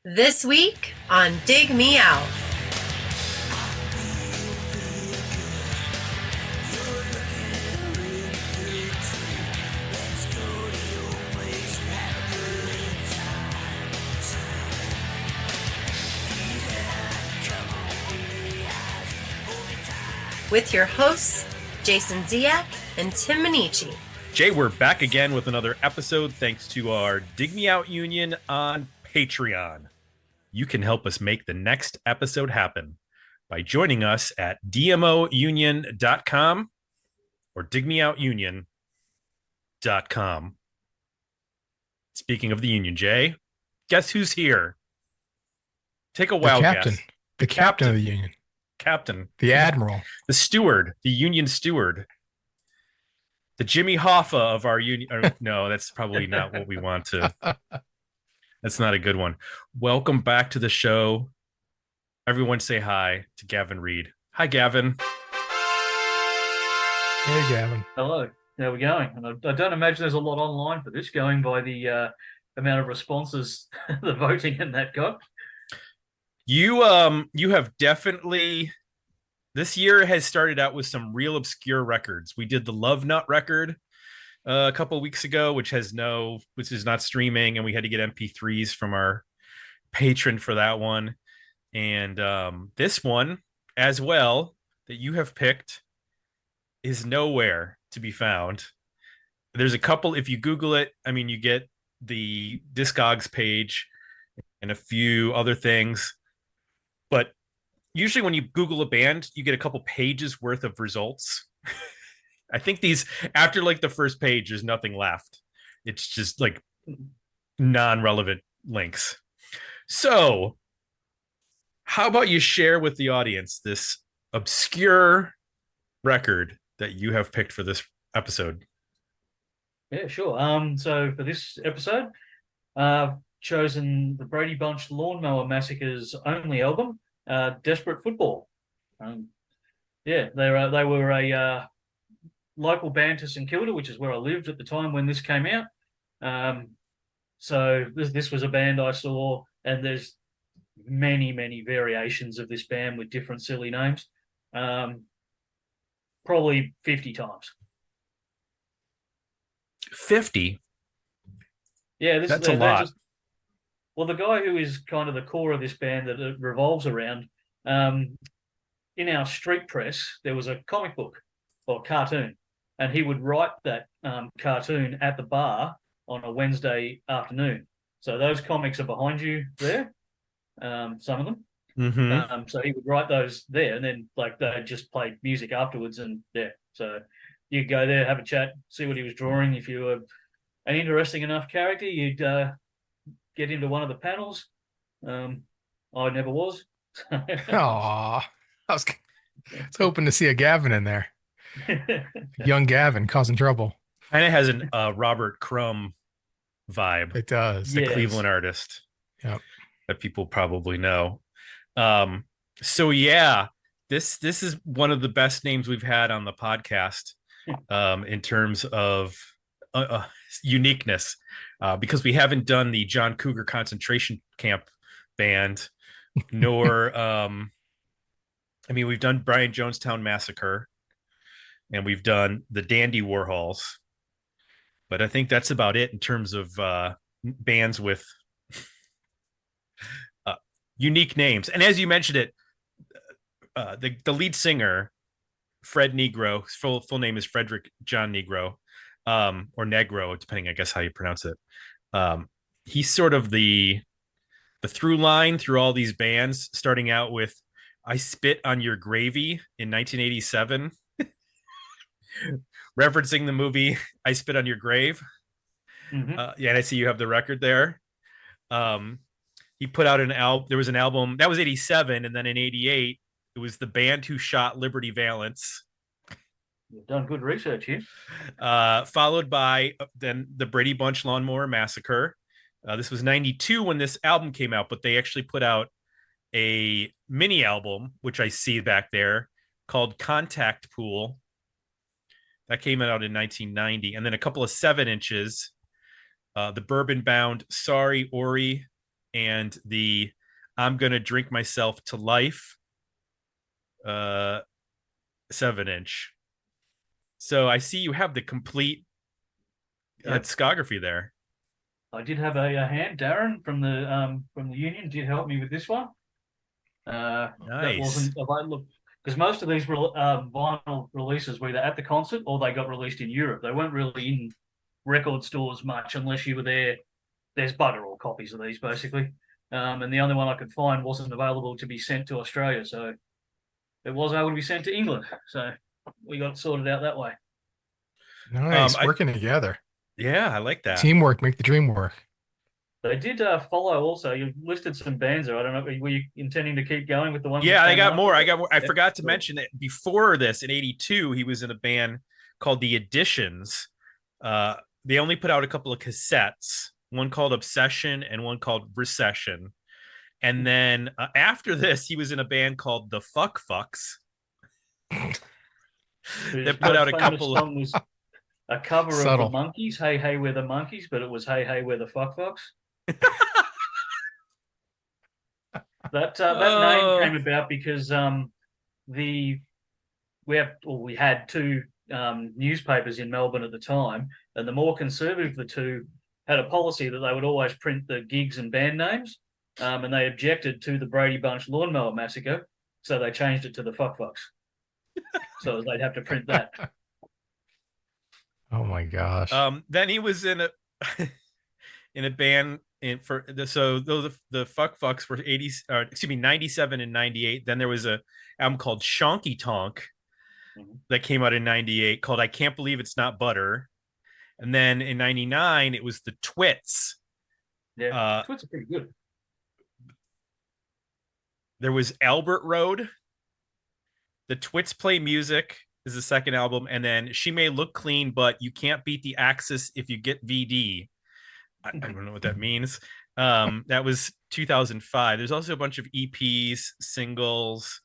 This week on Dig Me Out. With your hosts, Jason Ziak and Tim Minichi. Jay, we're back again with another episode thanks to our Dig Me Out Union on Patreon. You can help us make the next episode happen by joining us at dmounion.com or digmeoutunion.com. Speaking of the union, Jay, guess who's here? Take a wild captain. guess. The captain of the union. Captain. The admiral. The steward. The union steward. The Jimmy Hoffa of our union. No, that's probably not what we want to. That's not a good one. Welcome back to the show. Everyone say hi to Gavin Reed. Hi, Gavin. Hey, Gavin. Hello. How are we going? And I don't imagine there's a lot online for this, going by the amount of responses, the voting in that got. You have definitely, this year has started out with some real obscure records. We did the Love Nut record a couple of weeks ago, which is not streaming, and we had to get MP3s from our patron for that one. And this one as well that you have picked is nowhere to be found. There's a couple, if you Google it, I mean, you get the Discogs page and a few other things. But usually when you Google a band, you get a couple pages worth of results. I think these, after like the first page, there's nothing left. It's just like non-relevant links. So how about you share with the audience this obscure record that you have picked for this episode? Yeah, sure. So for this episode, I've chosen the Brady Bunch Lawnmower Massacre's only album, Desperate Football. They were a local band to St Kilda, which is where I lived at the time when this came out. So this was a band I saw, and there's many variations of this band with different silly names. Probably 50 times. 50? Yeah, that's a lot. Well, the guy who is kind of the core of this band that it revolves around, in our street press, there was a comic book or cartoon, and he would write that cartoon at the bar on a Wednesday afternoon. So those comics are behind you there, some of them. Mm-hmm. So he would write those there, and then like they just play music afterwards, and so you'd go there, have a chat, see what he was drawing. If you were an interesting enough character, you'd get into one of the panels. I never was. Aw, I was hoping to see a Gavin in there. Young Gavin causing trouble. And it has an Robert Crumb vibe. It does. The Cleveland artist. Yep. That people probably know. So yeah, this is one of the best names we've had on the podcast in terms of uniqueness, because we haven't done the John Cougar concentration camp band, nor we've done Brian Jonestown Massacre, and we've done the Dandy Warhols, but I think that's about it in terms of bands with unique names. And as you mentioned it, the lead singer, Fred Negro, full name is Frederick John Negro, or Negro, depending, I guess, how you pronounce it. He's sort of the through line through all these bands, starting out with I Spit on Your Gravy in 1987, referencing the movie I Spit on Your Grave. Mm-hmm. And I see you have the record there. He put out an album. There was an album that was 87, and then in 88, it was The Band Who Shot Liberty Valance. You've done good research here. Followed by then the Brady Bunch Lawnmower Massacre. This was 92 when this album came out, but they actually put out a mini album, which I see back there, called Contact Pool. That came out in 1990. And then a couple of 7 inches, the bourbon bound Sorry Ori and the I'm gonna drink myself to life 7-inch. So I see you have the complete Yep. discography there. I did have a hand. Darren from the union did help me with this one. That Nice. wasn't available because most of these vinyl releases were either at the concert or they got released in Europe. They weren't really in record stores much unless you were there. There's bugger all copies of these basically, and the only one I could find wasn't available to be sent to Australia, so it was able to be sent to England. So we got it sorted out that way. Nice. Working together. Yeah, I like that. Teamwork make the dream work. They did follow also. You listed some bands there. I don't know. Were you intending to keep going with the ones? Yeah, that I came got after? more. I got more. I Yeah, forgot to cool. mention that before this, in '82, he was in a band called The Additions. They only put out a couple of cassettes, one called Obsession and one called Recession. And then after this, he was in a band called The Fuck Fucks. Whose That put most out a famous couple of song was a cover of the Subtle. Monkees, "Hey Hey We're the Monkeys," but it was "Hey Hey We're the Fuck Fucks." That name came about because the we had two newspapers in Melbourne at the time, and the more conservative of the two had a policy that they would always print the gigs and band names, and they objected to the Brady Bunch Lawnmower Massacre, so they changed it to the Fuck Fucks. So they'd have to print that. Oh my gosh. Then he was in a in a band the Fuck Fucks were 97 and 98. Then there was a album called Shonky Tonk that came out in 98 called I Can't Believe It's Not Butter. And then in 99 it was the Twits. Yeah, Twits are pretty good. There was Albert Road. The Twits Play Music is the second album, and then She May Look Clean, but You Can't Beat the Axis If You Get VD. I don't know what that means. That was 2005. There's also a bunch of EPs, singles,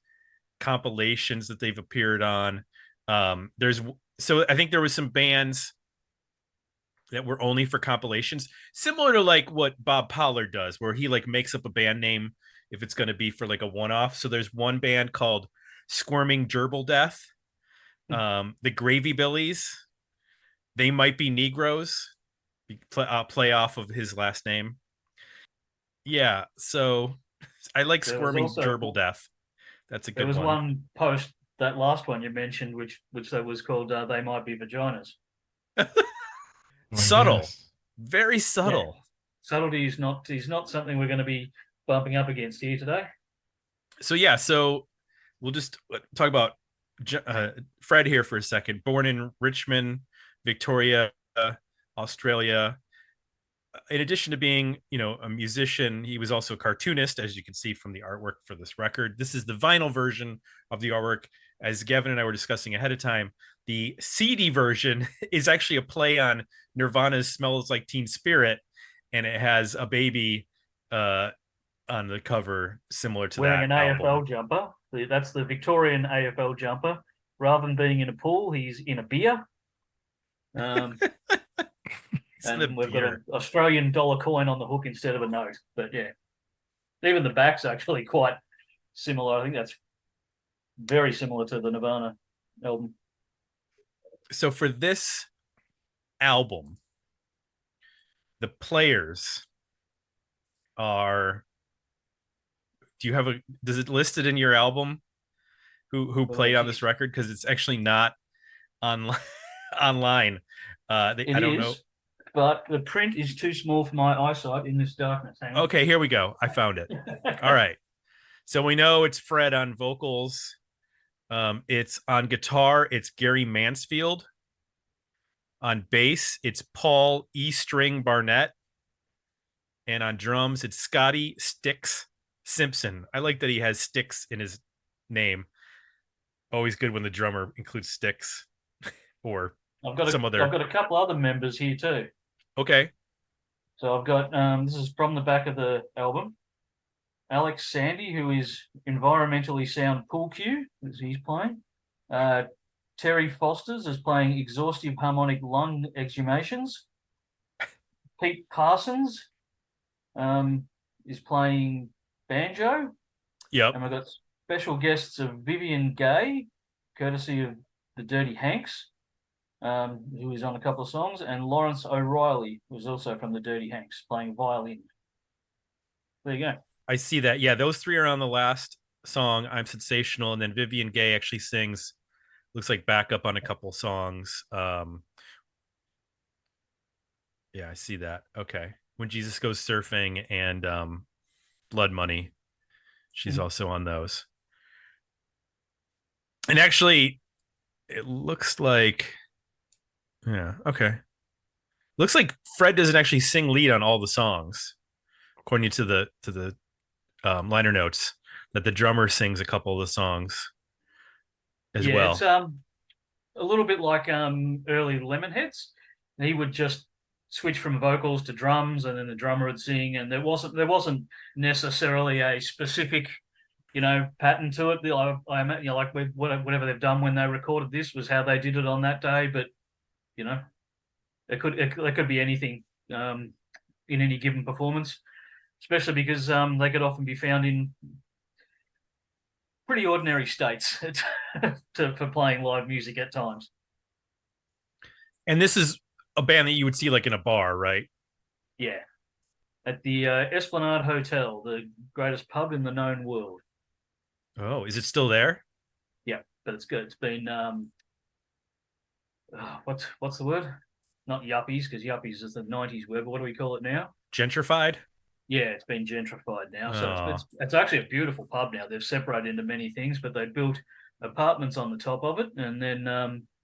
compilations that they've appeared on. So I think there was some bands that were only for compilations, similar to like what Bob Pollard does, where he like makes up a band name if it's going to be for like a one-off. So there's one band called Squirming Gerbil Death, the Gravy Billies. They Might Be Negroes. Play off of his last name. Yeah, so I like Squirming Gerbil Death. That's a good one. There was one post, that last one you mentioned, which that was called They Might Be Vaginas. Subtle. Yes. Very subtle. Yeah. Subtlety is not something we're going to be bumping up against here today. So we'll just talk about Fred here for a second. Born in Richmond, Victoria, Australia. In addition to being, a musician, he was also a cartoonist, as you can see from the artwork for this record. This is the vinyl version of the artwork. As Gavin and I were discussing ahead of time, the CD version is actually a play on Nirvana's Smells Like Teen Spirit, and it has a baby on the cover similar to wearing that an AFL jumper. That's the Victorian AFL jumper. Rather than being in a pool, he's in a beer. And we've got an Australian dollar coin on the hook instead of a note. But yeah, even the back's actually quite similar. I think that's very similar to the Nirvana album. So for this album, the players are. Does it listed in your album who played on this record? Because it's actually not online. I don't know. But the print is too small for my eyesight in this darkness. Okay, here we go. I found it. All right. So we know it's Fred on vocals. It's on guitar, it's Gary Mansfield. On bass, it's Paul E. String Barnett. And on drums, it's Scotty Sticks Simpson. I like that he has Sticks in his name. Always good when the drummer includes Sticks or I've got a couple other members here too. Okay. So I've got this is from the back of the album. Alex Sandy, who is environmentally sound pool cue, as he's playing. Terry Foster's is playing exhaustive harmonic lung exhumations. Pete Parsons is playing banjo. Yep. And we've got special guests of Vivian Gay, courtesy of the Dirty Hanks, who is on a couple of songs, and Lawrence O'Reilly, who's also from the Dirty Hanks, playing violin. There you go. I see that. Yeah, those three are on the last song, I'm Sensational, and then Vivian Gay actually sings, looks like backup on a couple songs. Yeah, I see that. Okay. When Jesus Goes Surfing and Blood Money, she's also on those. And actually, it looks like, yeah, okay. Looks like Fred doesn't actually sing lead on all the songs, according to the liner notes. That the drummer sings a couple of the songs as well. It's a little bit like early Lemonheads. He would just switch from vocals to drums, and then the drummer would sing, and there wasn't necessarily a specific, pattern to it. I like whatever they've done when they recorded this was how they did it on that day, but it could be anything in any given performance, especially because they could often be found in pretty ordinary states for playing live music at times. And this is a band that you would see like in a bar, right? Yeah. At the Esplanade Hotel, the greatest pub in the known world. Oh, is it still there? Yeah, but it's good. It's been what's the word? Not yuppies, because yuppies is the 90s word, but what do we call it now? Gentrified? Yeah, it's been gentrified now. So it's actually a beautiful pub now. They've separated into many things, but they built apartments on the top of it, and then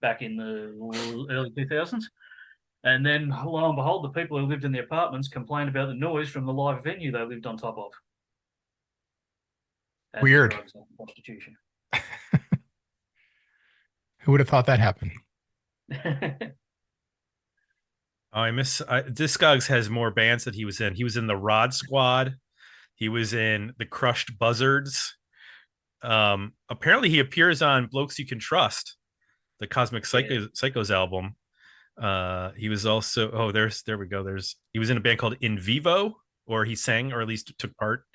back in the early 2000s. And then, lo and behold, the people who lived in the apartments complained about the noise from the live venue they lived on top of. And weird. drugs and prostitution. Who would have thought that happened? Discogs has more bands that he was in. He was in the Rod Squad. He was in the Crushed Buzzards. Apparently he appears on Blokes You Can Trust, the Cosmic Psychos album. He was also there we go. He was in a band called In Vivo, or he sang, or at least took part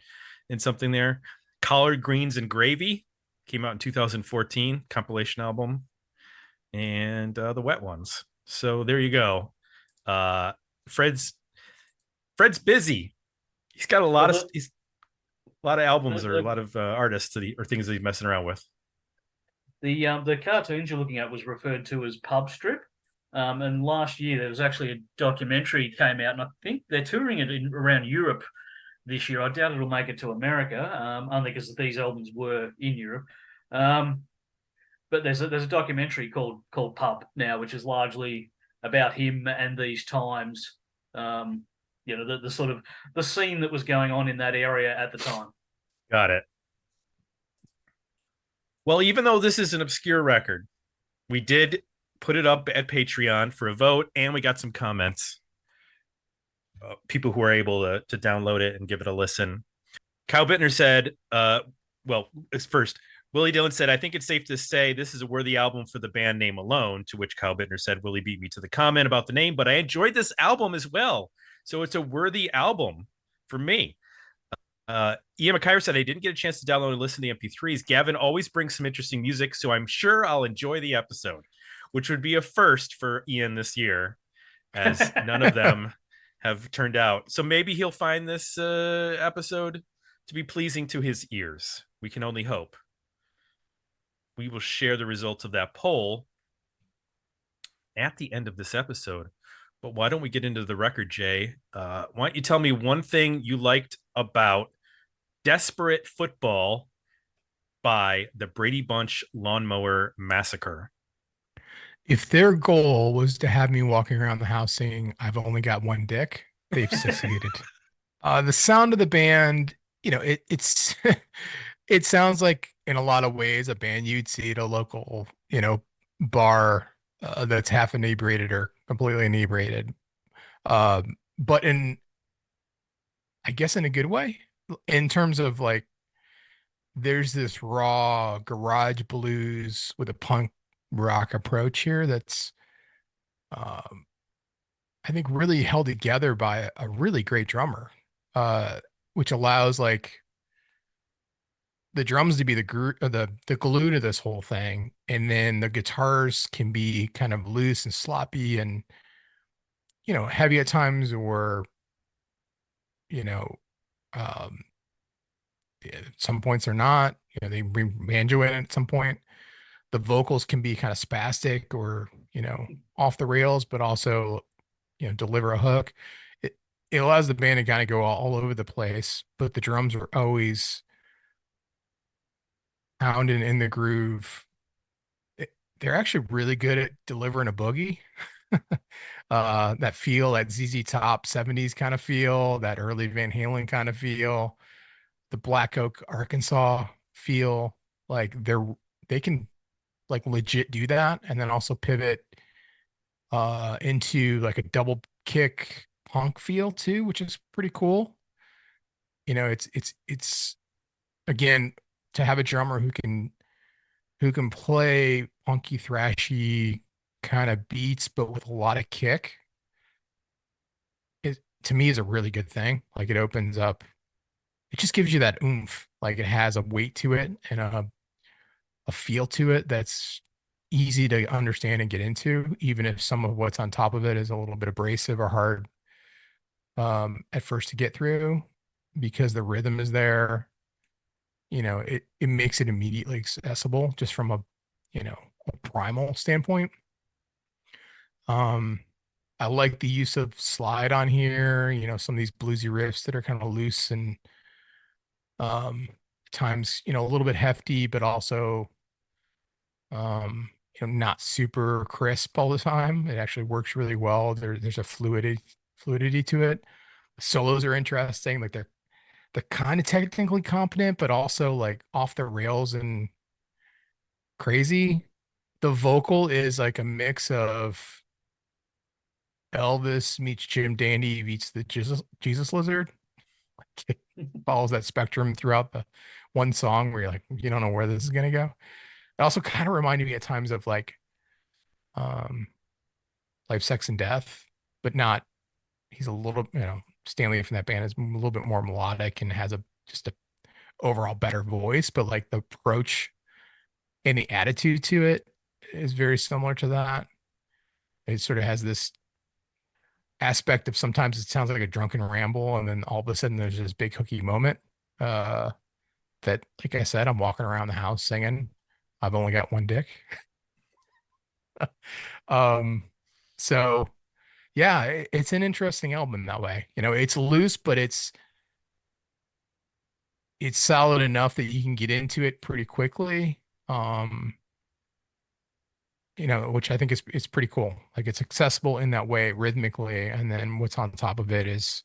in something there. Collard Greens and Gravy came out in 2014, compilation album, and The Wet Ones. So there you go. Fred's busy. He's got a lot of albums or a lot of artists or things that he's messing around with. The cartoons you're looking at was referred to as Pub Strip. And last year there was actually a documentary came out, and I think they're touring it around Europe this year. I doubt it'll make it to America, only because these albums were in Europe. But there's a documentary called Pub now, which is largely about him and these times. The sort of the scene that was going on in that area at the time. Got it. Well, even though this is an obscure record, we did put it up at Patreon for a vote, and we got some comments. People who are able to download it and give it a listen. Kyle Bittner said, first, Willie Dillon said, I think it's safe to say this is a worthy album for the band name alone, to which Kyle Bittner said, Willie beat me to the comment about the name, but I enjoyed this album as well. So it's a worthy album for me. Ian McIver said, I didn't get a chance to download and listen to the MP3s. Gavin always brings some interesting music, so I'm sure I'll enjoy the episode, which would be a first for Ian this year, as none of them have turned out. So maybe he'll find this episode to be pleasing to his ears. We can only hope. We will share the results of that poll at the end of this episode. But why don't we get into the record, Jay? Why don't you tell me one thing you liked about Desperate Football by the Brady Bunch Lawnmower Massacre? If their goal was to have me walking around the house singing, I've only got one dick, they've succeeded. The sound of the band, it's it sounds like in a lot of ways a band you'd see at a local, bar that's half inebriated or completely inebriated. But I guess in a good way, in terms of like, there's this raw garage blues with a punk rock approach here that's I think really held together by a really great drummer. which allows like the drums to be the glue to this whole thing, and then the guitars can be kind of loose and sloppy and heavy at times, or you know um at some points they're not. They bring banjo in at some point. The vocals can be kind of spastic or off the rails, but also deliver a hook. It allows the band to kind of go all over the place, but the drums are always pounding in the groove. They're actually really good at delivering a boogie. That feel, that ZZ Top 70s kind of feel, that early Van Halen kind of feel, the Black Oak, Arkansas feel. Like they can like legit do that, and then also pivot into like a double kick punk feel too, which is pretty cool. It's again, to have a drummer who can play punky, thrashy kind of beats, but with a lot of kick, it to me is a really good thing. Like it opens up, it just gives you that oomph. Like it has a weight to it and a feel to it that's easy to understand and get into, even if some of what's on top of it is a little bit abrasive or hard at first to get through, because the rhythm is there. It makes it immediately accessible just from a primal standpoint. Um, I like the use of slide on here, some of these bluesy riffs that are kind of loose and um times, a little bit hefty, but also not super crisp all the time. It actually works really well. There's a fluidity to it. Solos are interesting. Like they're kind of technically competent, but also like off the rails and crazy. The vocal is like a mix of Elvis meets Jim Dandy meets the Jesus Lizard. It follows that spectrum throughout the one song where you're like, you don't know where this is gonna go. It also kind of reminded me at times of um Life, Sex, and Death, but not. He's a little, Stanley from that band is a little bit more melodic and has just a overall better voice, but like the approach and the attitude to it is very similar to that. It sort of has this aspect of sometimes it sounds like a drunken ramble, and then all of a sudden there's this big hooky moment. Uh, that, like I said, I'm walking around the house singing, I've only got one dick. Um, so yeah, it's an interesting album that way. It's loose, but it's solid enough that you can get into it pretty quickly. Um, which I think is pretty cool. Like it's accessible in that way rhythmically, and then what's on top of it is,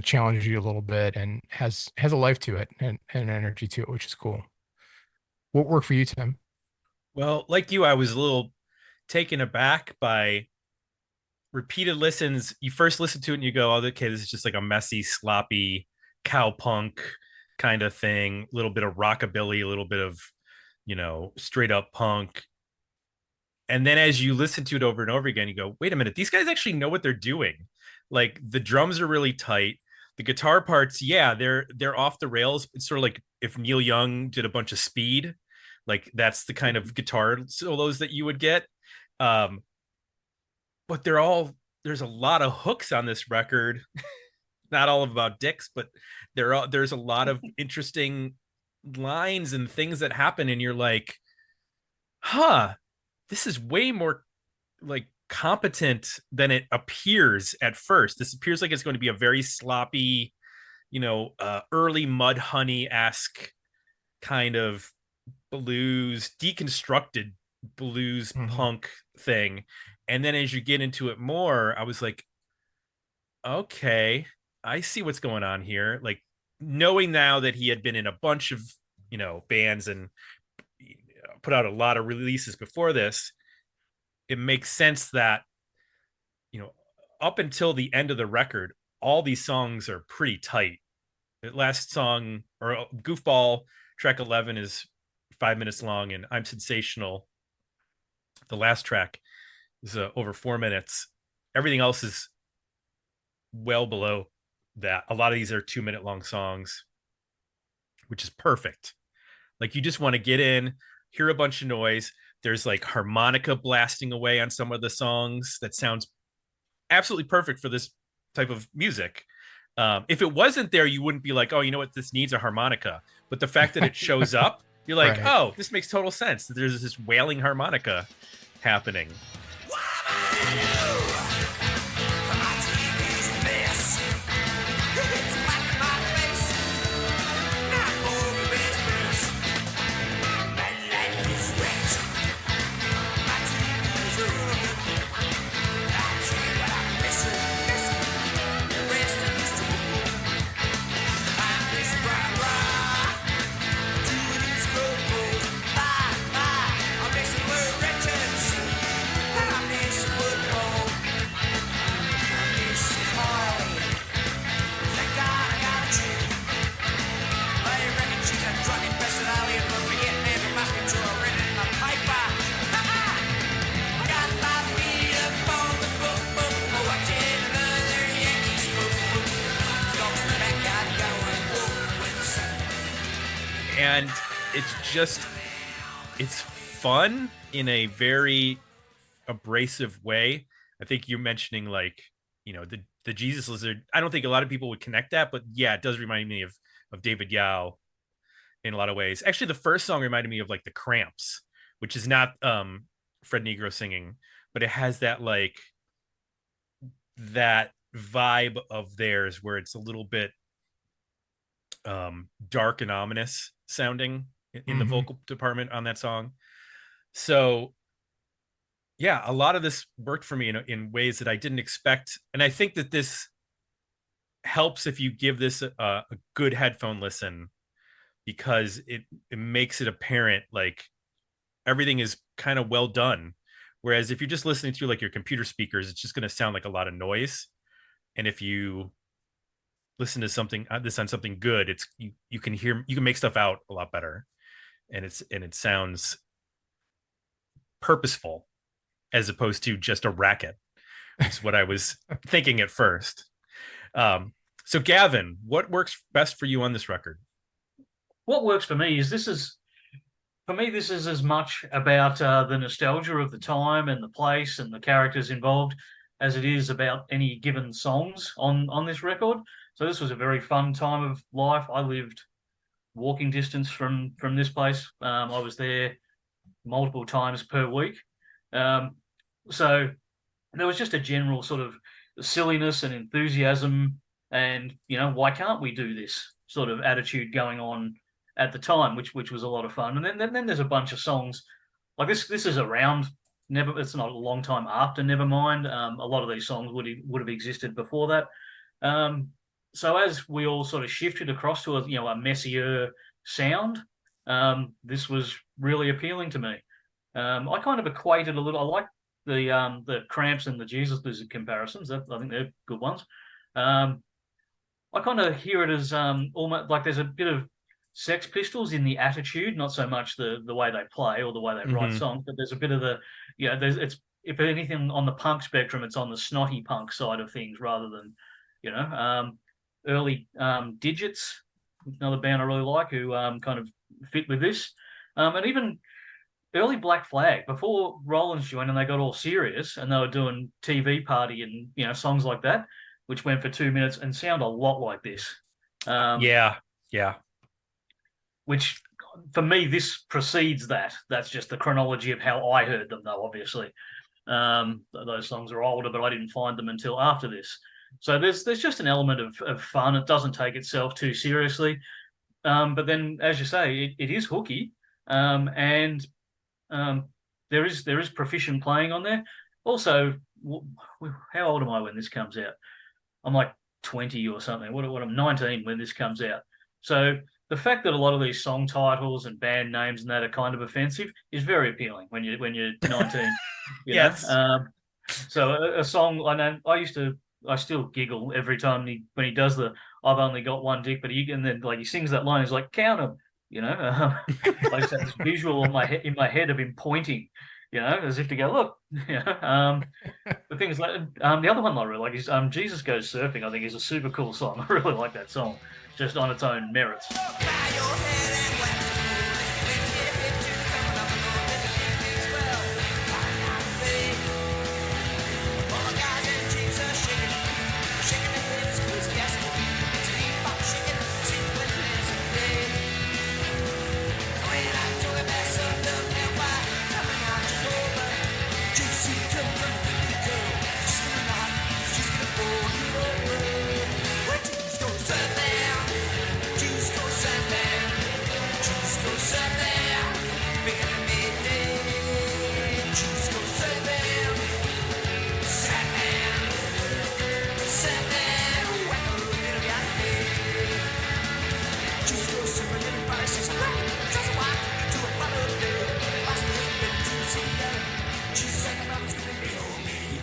challenges you a little bit and has a life to it and an energy to it, which is cool. What worked for you, Tim? Well, like you, I was a little taken aback by repeated listens. You first listen to it and you go, oh, okay, this is just like a messy, sloppy cowpunk kind of thing, a little bit of rockabilly, a little bit of, straight up punk. And then as you listen to it over and over again, you go, wait a minute, these guys actually know what they're doing. Like the drums are really tight. The guitar parts, yeah, they're off the rails. It's sort of like if Neil Young did a bunch of speed, like that's the kind of guitar solos that you would get. Um, but there's a lot of hooks on this record. Not all about dicks, but there's a lot of interesting lines and things that happen, and you're like, huh, this is way more like competent than it appears at first. This appears like it's going to be a very sloppy, early Mudhoney-esque kind of blues, deconstructed blues punk thing. And then as you get into it more, I was like, okay, I see what's going on here. Like knowing now that he had been in a bunch of, bands and put out a lot of releases before this, it makes sense that, up until the end of the record, all these songs are pretty tight. The last song, or Goofball, track 11, is 5 minutes long, and I'm Sensational, the last track, is over 4 minutes. Everything else is well below that a lot of these are 2-minute long songs, which is perfect. Like you just want to get in, hear a bunch of noise. There's like harmonica blasting away on some of the songs that sounds absolutely perfect for this type of music. If it wasn't there, you wouldn't be like, oh, you know what, this needs a harmonica. But the fact that it shows up, you're like, Right. oh, this makes total sense. There's this wailing harmonica happening. And it's fun in a very abrasive way. I think you're mentioning like, you know, the Jesus Lizard. I don't think a lot of people would connect that, but yeah, it does remind me of David Yao in a lot of ways. Actually, the first song reminded me of like the Cramps, which is not Fred Negro singing, but it has that like that vibe of theirs where it's a little bit dark and ominous sounding in the vocal department on that song. So yeah, a lot of this worked for me in ways that I didn't expect. And I think that this helps if you give this a good headphone listen, because it makes it apparent like everything is kind of well done. Whereas if you're just listening through like your computer speakers, it's just going to sound like a lot of noise. And if you listen to something this on something good, it's you can make stuff out a lot better, and it sounds purposeful as opposed to just a racket. Is what I was thinking at first. So Gavin, what works best for you on this record? What works for me is this is as much about the nostalgia of the time and the place and the characters involved as it is about any given songs on this record. So this was a very fun time of life. I lived walking distance from this place. I was there multiple times per week. So there was just a general sort of silliness and enthusiasm and, you know, why can't we do this sort of attitude going on at the time, which was a lot of fun. And then there's a bunch of songs like this. This is around it's not a long time after Nevermind. A lot of these songs would have existed before that. So as we all sort of shifted across to a messier sound, this was really appealing to me. I kind of equated a little. I like the Cramps and the Jesus Lizard comparisons. I think they're good ones. I kind of hear it as almost like there's a bit of Sex Pistols in the attitude, not so much the way they play or the way they write songs, but there's a bit of the it's, if anything, on the punk spectrum, it's on the snotty punk side of things rather than early Digits, another band I really like who kind of fit with this, and even early Black Flag before Rollins joined and they got all serious and they were doing TV Party and songs like that, which went for 2 minutes and sound a lot like this. Yeah. Which for me, this precedes that. That's just the chronology of how I heard them, though, obviously. Those songs are older, but I didn't find them until after this. So there's just an element of fun. It doesn't take itself too seriously. But then, as you say, it is hooky. And there is proficient playing on there. Also, how old am I when this comes out? I'm like 20 or something. What I'm 19 when this comes out. So the fact that a lot of these song titles and band names and that are kind of offensive is very appealing when you're 19. Yes. So a song, I know I still giggle every time when he does the "I've only got one dick," but he sings that line. He's like, "Count them," I just have this visual in my head of him pointing, as if to go, look, the thing is, like, the other one I really like is Jesus Goes Surfing. I think is a super cool song. I really like that song, just on its own merits.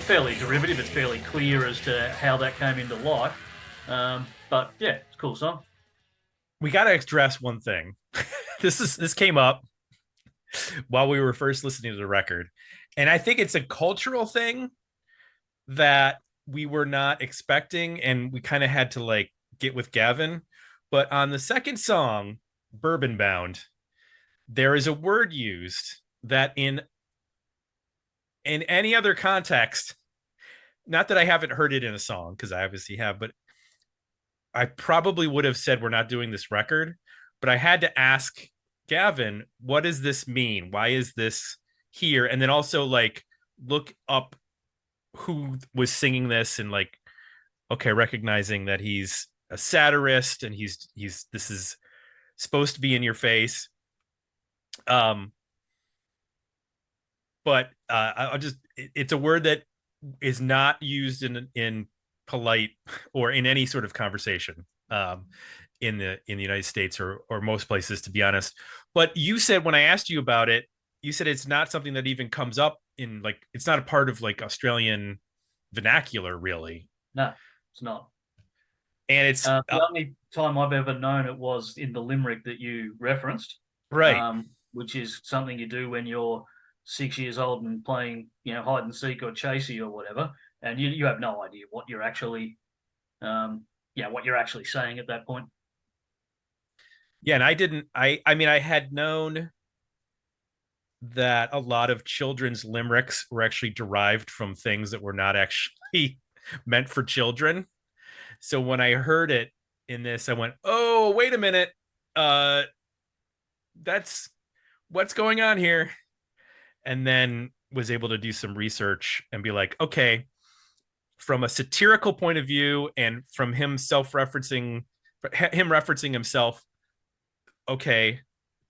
Fairly derivative. It's fairly clear as to how that came into life. But yeah, it's a cool song. We got to address one thing. This came up while we were first listening to the record, and I think it's a cultural thing that we were not expecting, and we kind of had to like get with Gavin. But on the second song, Bourbon Bound, there is a word used that in any other context, not that I haven't heard it in a song, because I obviously have, but I probably would have said we're not doing this record. But I had to ask Gavin, what does this mean? Why is this here? And then also like look up who was singing this, and like, okay, recognizing that he's a satirist and he's this is supposed to be in your face. But I'll just, it's a word that is not used in polite or in any sort of conversation in the United States or most places, to be honest. But you said, when I asked you about it, you said it's not something that even comes up in, like, it's not a part of like Australian vernacular, really. No, it's not. And it's the only time I've ever known it was in the limerick that you referenced, right? Which is something you do when you're 6 years old and playing, hide and seek or chasey or whatever, and you have no idea what you're actually, what you're actually saying at that point. Yeah, and I didn't. I mean, I had known that a lot of children's limericks were actually derived from things that were not actually meant for children. So when I heard it in this, I went, "Oh, wait a minute, that's what's going on here." And then was able to do some research and be like, okay, from a satirical point of view and from him referencing himself, okay,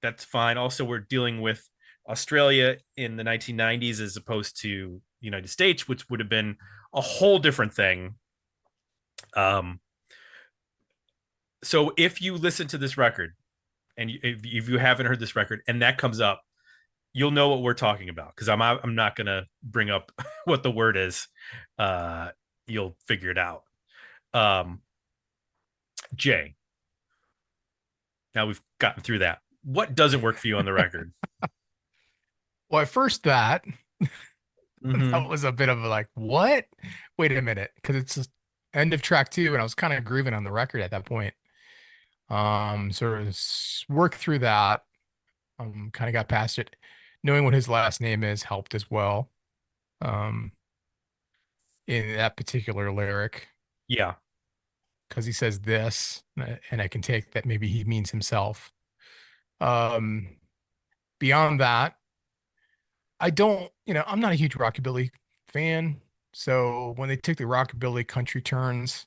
that's fine. Also, we're dealing with Australia in the 1990s as opposed to the United States, which would have been a whole different thing. So if you listen to this record, and if you haven't heard this record and that comes up, you'll know what we're talking about, because I'm not going to bring up what the word is. You'll figure it out. Jay, now we've gotten through that. What doesn't work for you on the record? Well, at first that was a bit of a like, what? Wait a minute, because it's just end of track 2, and I was kind of grooving on the record at that point. Sort of worked through that. Kind of got past it. Knowing what his last name is helped as well. In that particular lyric. Yeah. Because he says this, and I can take that maybe he means himself. Beyond that, I don't, I'm not a huge rockabilly fan. So when they took the rockabilly country turns,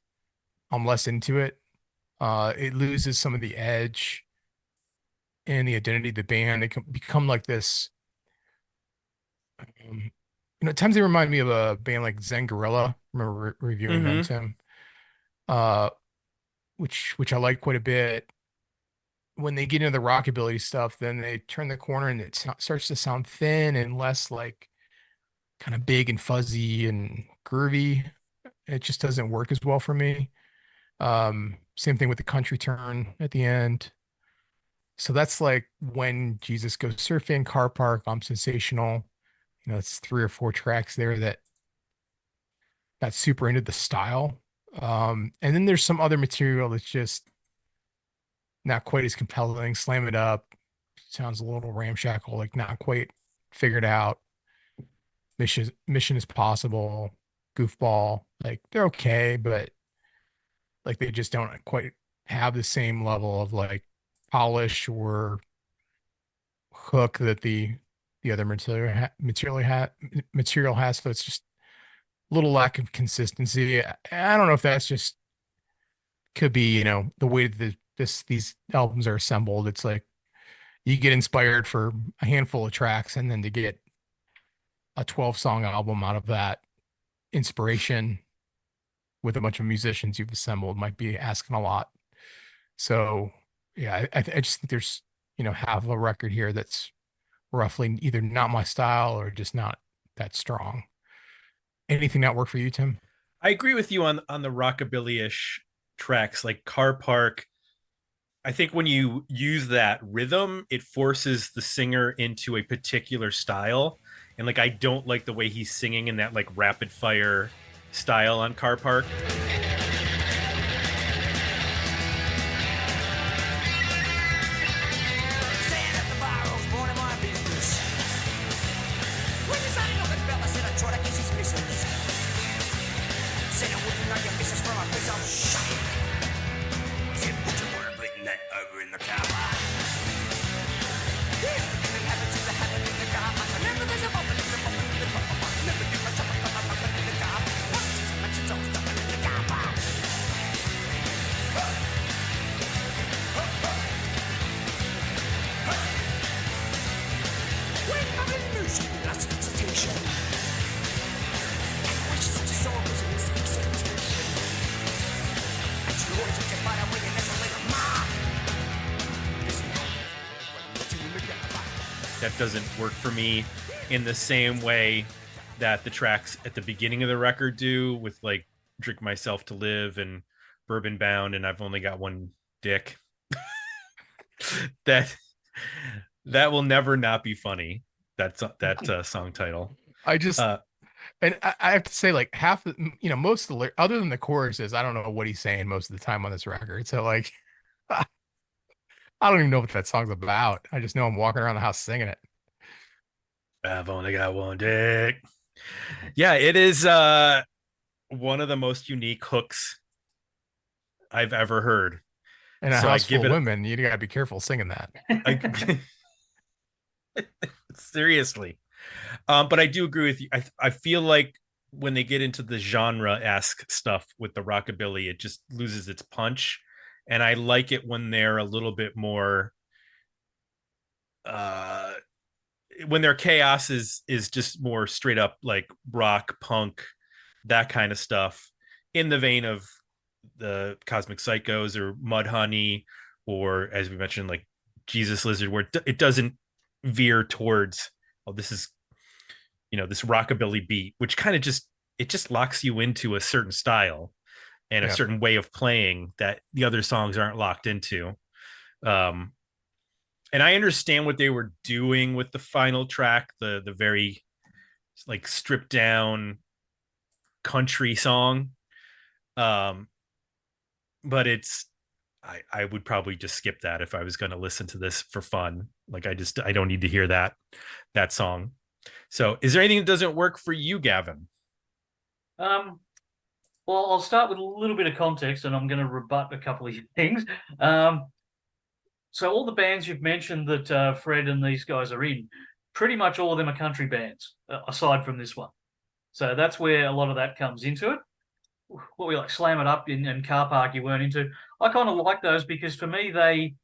I'm less into it. It loses some of the edge and the identity of the band. They can become like this. At times they remind me of a band like Zen Gorilla. I remember reviewing them, Tim. Which I like quite a bit. When they get into the rockabilly stuff, then they turn the corner and it starts to sound thin and less like kind of big and fuzzy and groovy. It just doesn't work as well for me. Same thing with the country turn at the end. So that's like when Jesus Goes Surfing, Carpark, I'm Sensational. it's 3 or 4 tracks there that got super into the style. And then there's some other material that's just not quite as compelling. Slam It Up sounds a little ramshackle, like not quite figured out. Mission is Possible, Goofball, like they're okay, but like they just don't quite have the same level of like polish or hook that the other material has. So it's just a little lack of consistency. I don't know if that's just could be, the way that these albums are assembled. It's like you get inspired for a handful of tracks, and then to get a 12-song album out of that inspiration with a bunch of musicians you've assembled might be asking a lot. So yeah, I just think there's, half a record here that's roughly either not my style or just not that strong. Anything that work for you, Tim? I agree with you on the rockabilly-ish tracks like Car Park. I think when you use that rhythm, it forces the singer into a particular style. And like, I don't like the way he's singing in that like rapid fire style on Car Park. That doesn't work for me in the same way that the tracks at the beginning of the record do, with like Drink Myself to Live and Bourbon Bound and I've Only Got One Dick. that will never not be funny. That song title. I just and I have to say, like, half the, most of the other than the choruses, I don't know what he's saying most of the time on this record. So like, I don't even know what that song's about. I just know I'm walking around the house singing it. I've only got one dick. Yeah, it is one of the most unique hooks I've ever heard. And a house full of women, you gotta be careful singing that. Seriously. But I do agree with you. I feel like when they get into the genre-esque stuff with the rockabilly, it just loses its punch. And I like it when they're a little bit more when their chaos is just more straight up like rock, punk, that kind of stuff, in the vein of the Cosmic Psychos or Mudhoney, or as we mentioned, like Jesus Lizard, where it doesn't veer towards, oh, this is, this rockabilly beat, which kind of just locks you into a certain style and a certain way of playing that the other songs aren't locked into. And I understand what they were doing with the final track, the very like stripped down country song. But I would probably just skip that if I was going to listen to this for fun. Like, I don't need to hear that song. So is there anything that doesn't work for you, Gavin? Well, I'll start with a little bit of context, and I'm going to rebut a couple of things. So all the bands you've mentioned that Fred and these guys are in, pretty much all of them are country bands, aside from this one. So that's where a lot of that comes into it. What we like, Slam It Up and Car Park you weren't into. I kind of like those because for me, they,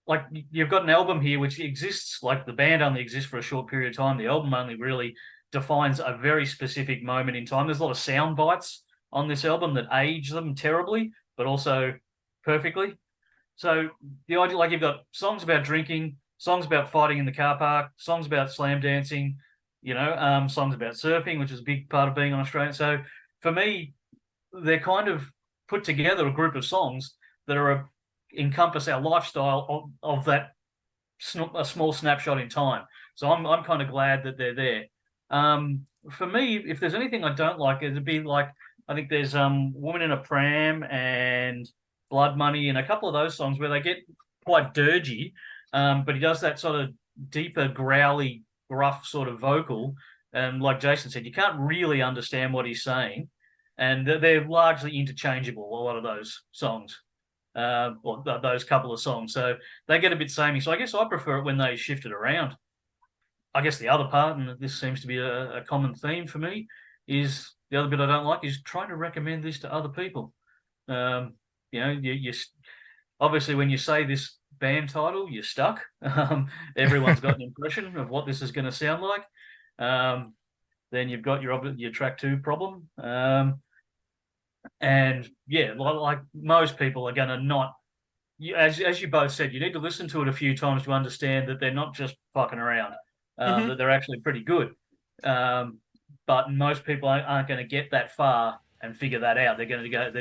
like, you've got an album here which exists, like the band only exists for a short period of time. The album only really defines a very specific moment in time. There's a lot of sound bites on this album that age them terribly, but also perfectly. So the idea, like, you've got songs about drinking, songs about fighting in the car park, songs about slam dancing, songs about surfing, which is a big part of being on Australian. So for me, they're kind of put together a group of songs that encompass our lifestyle of that a small snapshot in time. So I'm kind of glad that they're there. For me, if there's anything I don't like, it'd be like I think there's Woman in a Pram and Blood Money and a couple of those songs where they get quite dirgy, but he does that sort of deeper, growly, gruff sort of vocal. And like Jason said, you can't really understand what he's saying, and they're largely interchangeable. A lot of those songs, or those couple of songs, so they get a bit samey. So I guess I prefer it when they shift it around. I guess the other part, and this seems to be a common theme for me, is the other bit I don't like is trying to recommend this to other people. You obviously when you say this band title, you're stuck. Everyone's got an impression of what this is going to sound like. Then you've got your track 2 problem. And yeah, like most people are going to not. As you both said, you need to listen to it a few times to understand that they're not just fucking around. That they're actually pretty good. But most people aren't going to get that far and figure that out. They're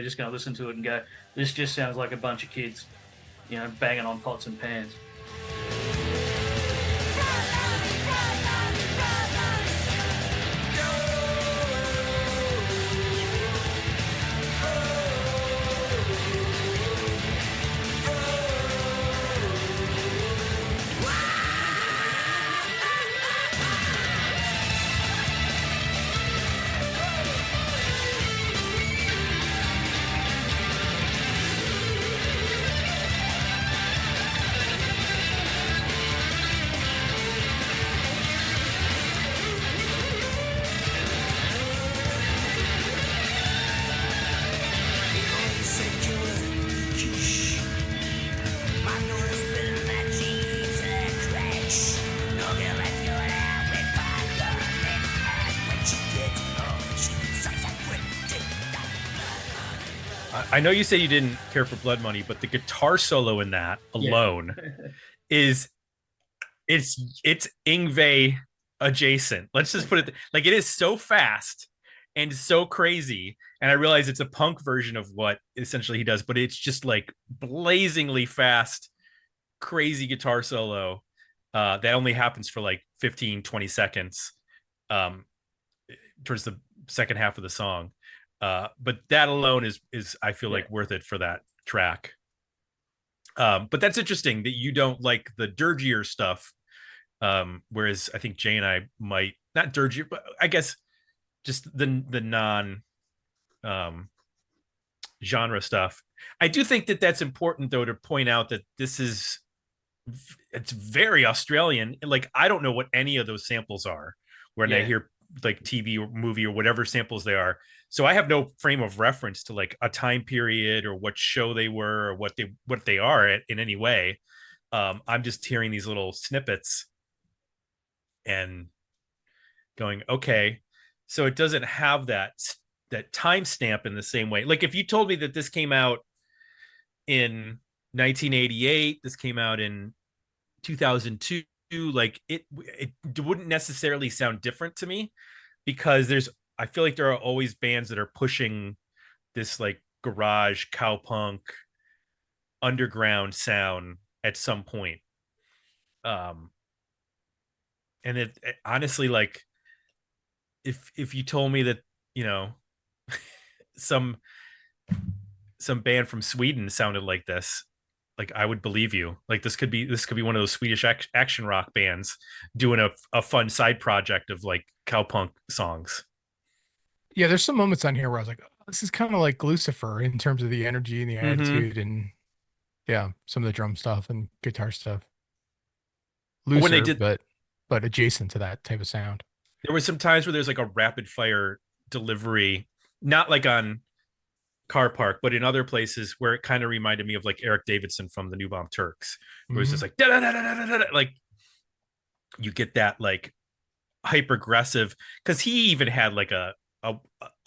just going to listen to it and go, this just sounds like a bunch of kids, banging on pots and pans. I know you say you didn't care for Blood Money, but the guitar solo in that alone it's Yngwie adjacent. Let's just put it like it is so fast and so crazy. And I realize it's a punk version of what essentially he does, but it's just like blazingly fast, crazy guitar solo that only happens for like 15, 20 seconds towards the second half of the song. But that alone is I feel like worth it for that track. But that's interesting that you don't like the dirgier stuff. Whereas I think Jay and I might not dirgier, but I guess just the non genre stuff. I do think that that's important though to point out that it's very Australian. Like I don't know what any of those samples are when I hear like TV or movie or whatever samples they are. So I have no frame of reference to like a time period or what show they were or what they are in any way. I'm just hearing these little snippets and going, okay, so it doesn't have that timestamp in the same way. Like if you told me that this came out in 1988, this came out in 2002, like it wouldn't necessarily sound different to me because I feel like there are always bands that are pushing this like garage cowpunk underground sound at some point. And it honestly, like if you told me that, some band from Sweden sounded like this, like I would believe you. Like this could be one of those Swedish action rock bands doing a fun side project of like cowpunk songs. Yeah, there's some moments on here where I was like, oh, this is kind of like Lucifer in terms of the energy and the attitude and some of the drum stuff and guitar stuff. Looser, when they did, but adjacent to that type of sound. There was some times where there's like a rapid fire delivery, not like on Carpark, but in other places where it kind of reminded me of like Eric Davidson from the New Bomb Turks, where it's just like like you get that like hyper aggressive, because he even had like a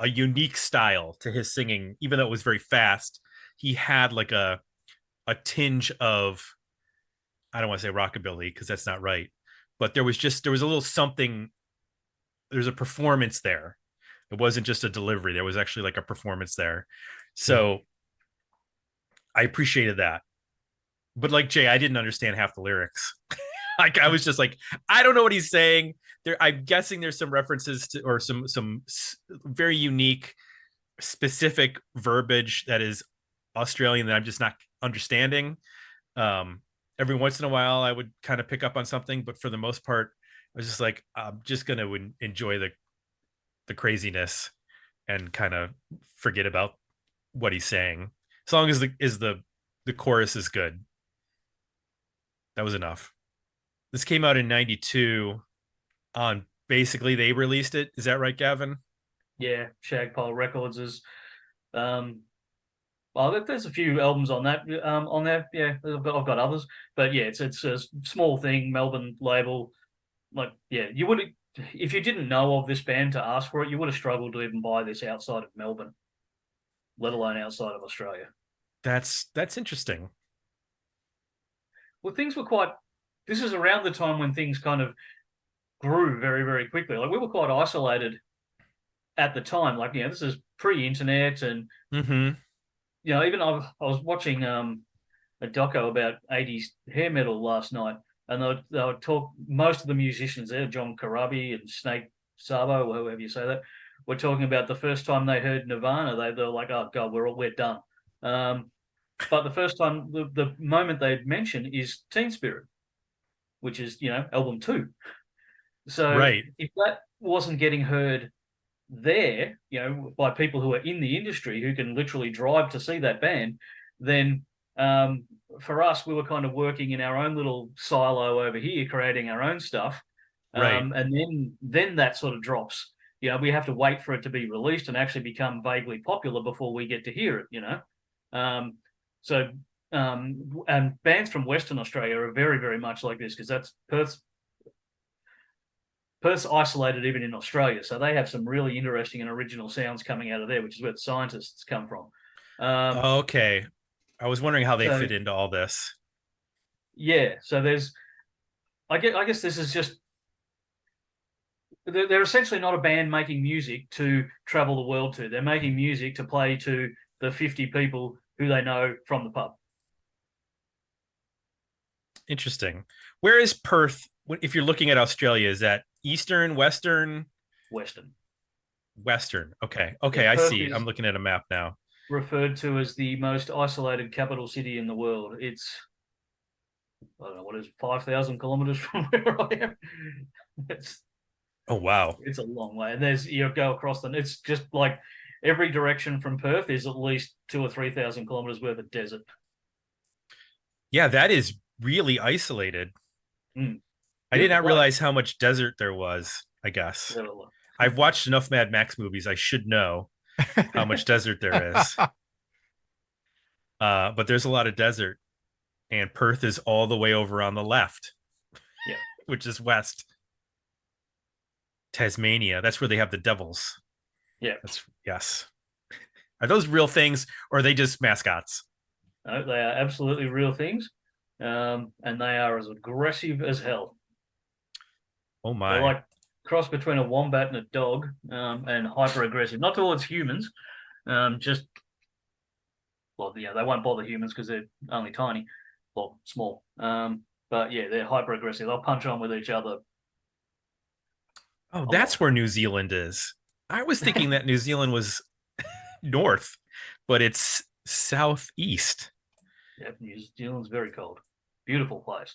unique style to his singing, even though it was very fast. He had like a tinge of, I don't want to say rockabilly because that's not right, but there was a little something. There's a performance there. It wasn't just a delivery. There was actually like a performance there. So I appreciated that. But like Jay, I didn't understand half the lyrics. Like I was just like, I don't know what he's saying. I'm guessing there's some references to, or some very unique, specific verbiage that is Australian that I'm just not understanding. Every once in a while, I would kind of pick up on something, but for the most part, I was just like, I'm just going to enjoy the craziness and kind of forget about what he's saying, as long as the chorus is good. That was enough. This came out in 92 on, basically they released it. Is that right, Gavin? Yeah, Shagpile Records is. Well, there's a few albums on that on there. Yeah, I've got others, but yeah, it's a small thing, Melbourne label. Like, yeah, you would, if you didn't know of this band to ask for it, you would have struggled to even buy this outside of Melbourne, let alone outside of Australia. That's interesting. Well, things were quite. This is around the time when things kind of grew very, very quickly. Like, we were quite isolated at the time. Like, this is pre-internet, and even I was watching a doco about 80s hair metal last night, and they would talk. Most of the musicians there, John Corabi and Snake Sabo, or however you say that, were talking about the first time they heard Nirvana. They were like, "Oh God, we're done." But the first time, the moment they'd mention is Teen Spirit, which is album 2. So right. If that wasn't getting heard there, by people who are in the industry who can literally drive to see that band, then for us, we were kind of working in our own little silo over here, creating our own stuff. Right. And then that sort of drops. We have to wait for it to be released and actually become vaguely popular before we get to hear it, and bands from Western Australia are very, very much like this, because that's Perth's isolated even in Australia, so they have some really interesting and original sounds coming out of there, which is where the scientists come from. Okay. I was wondering how they fit into all this. Yeah, so I guess this is just, they're essentially not a band making music to travel the world to. They're making music to play to the 50 people who they know from the pub. Interesting. Where is Perth? If you're looking at Australia, is that Eastern, Western? Western. Okay. Yeah, I see. I'm looking at a map now. Referred to as the most isolated capital city in the world. It's, I don't know, what is 5,000 kilometers from where I am. Oh wow, it's a long way. And you go across it's just like every direction from Perth is at least 2,000 or 3,000 kilometers worth of desert. Yeah, that is really isolated. I did not realize how much desert there was, I guess. I've watched enough Mad Max movies. I should know how much desert there is. But there's a lot of desert, and Perth is all the way over on the left, which is west. Tasmania, that's where they have the devils. Yes. Are those real things, or are they just mascots? No, they are absolutely real things, and they are as aggressive as hell. Oh my! They're like cross between a wombat and a dog, and hyper aggressive. Not towards humans, they won't bother humans because they're only tiny, or small. But yeah, they're hyper aggressive. They'll punch on with each other. Oh, that's where New Zealand is. I was thinking that New Zealand was north, but it's southeast. Yeah, New Zealand's very cold. Beautiful place.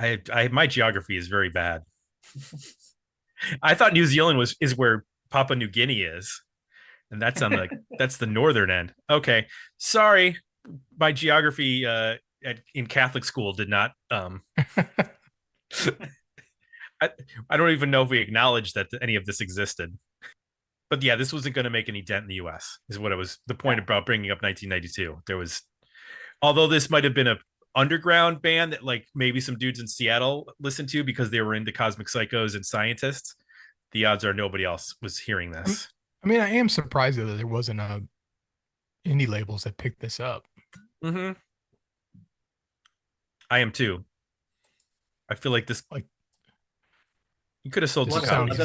My geography is very bad. I thought New Zealand is where Papua New Guinea is, and that's on that's the northern end. Okay, sorry, my geography in Catholic school did not. I don't even know if we acknowledged that any of this existed. But yeah, this wasn't going to make any dent in the U.S. is what it was. The point about bringing up 1992. There was, although this might have been a underground band that like maybe some dudes in Seattle listened to because they were into Cosmic Psychos and scientists, the odds are nobody else was hearing this. I mean, I am surprised that there wasn't indie labels that picked this up. I am too. I feel like this, like, you could have sold some copies.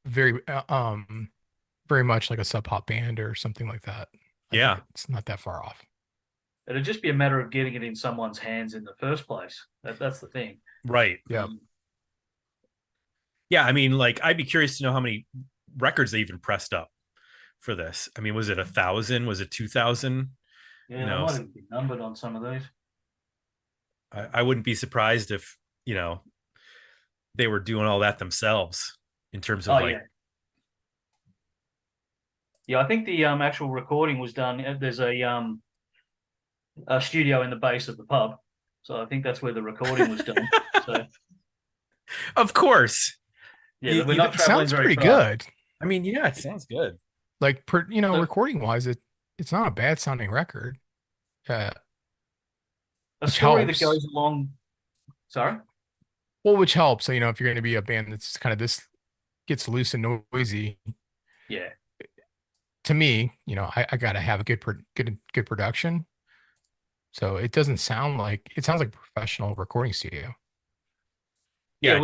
Very very much like a sub pop band or something like that. I think it's not that far off. It'd just be a matter of getting it in someone's hands in the first place. That's the thing. Right. Yeah. Yeah. I mean, like, I'd be curious to know how many records they even pressed up for this. I mean, was it 1,000? Was it 2,000? Yeah, You they know, might even be numbered on some of these. I wouldn't be surprised if, they were doing all that themselves in terms of Yeah, I think the actual recording was done. There's a studio in the base of the pub, so I think that's where the recording was done. So, of course. yeah, we're not traveling sounds very pretty far. good. I mean, yeah, it sounds good. Like, recording wise, it's not a bad sounding record. A Which story helps. that goes along. Sorry. Well, which helps. So, if you're going to be a band that's kind of this gets loose and noisy, Yeah. to me, I got to have a good production. So it doesn't sound like it sounds like a professional recording studio. Yeah, it